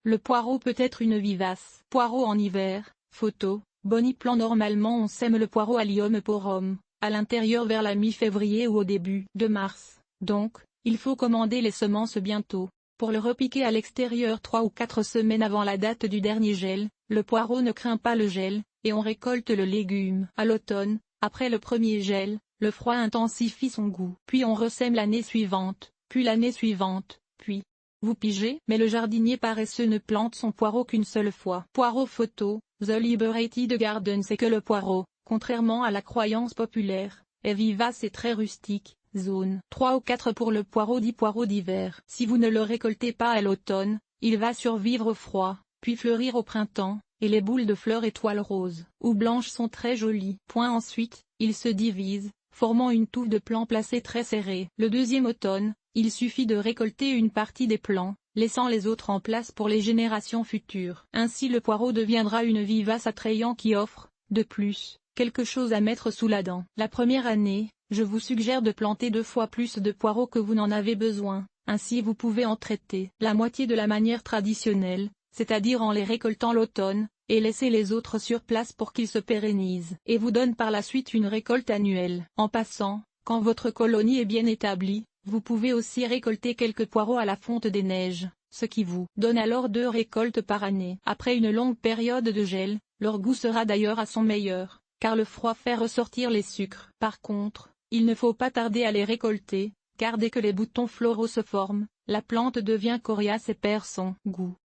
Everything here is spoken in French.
Le poireau peut être une vivace. Poireau en hiver. Photo. Boniplan. Normalement on sème le poireau Allium porum, à l'intérieur vers la mi-février ou au début de mars. Donc, il faut commander les semences bientôt. Pour le repiquer à l'extérieur 3 ou 4 semaines avant la date du dernier gel, le poireau ne craint pas le gel, et on récolte le légume. À l'automne, après le premier gel, le froid intensifie son goût. Puis on ressème l'année suivante, puis l'année suivante, puis... Vous pigez? Mais le jardinier paresseux ne plante son poireau qu'une seule fois. Poireau photo. The Liberated Garden. C'est que le poireau, contrairement à la croyance populaire, est vivace et très rustique. Zone 3 ou 4 pour le poireau dit poireau d'hiver. Si vous ne le récoltez pas à l'automne, il va survivre au froid, puis fleurir au printemps, et les boules de fleurs étoiles roses ou blanches sont très jolies. Ensuite, il se divise, formant une touffe de plants placés très serrés. Le deuxième automne, il suffit de récolter une partie des plants, laissant les autres en place pour les générations futures. Ainsi le poireau deviendra une vivace attrayante qui offre, de plus, quelque chose à mettre sous la dent. La première année, je vous suggère de planter 2 fois plus de poireaux que vous n'en avez besoin, ainsi vous pouvez en traiter la moitié de la manière traditionnelle, c'est-à-dire en les récoltant l'automne, et laisser les autres sur place pour qu'ils se pérennisent. Et vous donne par la suite une récolte annuelle. En passant, quand votre colonie est bien établie, vous pouvez aussi récolter quelques poireaux à la fonte des neiges, ce qui vous donne alors 2 récoltes par année. Après une longue période de gel, leur goût sera d'ailleurs à son meilleur, car le froid fait ressortir les sucres. Par contre, il ne faut pas tarder à les récolter, car dès que les boutons floraux se forment, la plante devient coriace et perd son goût.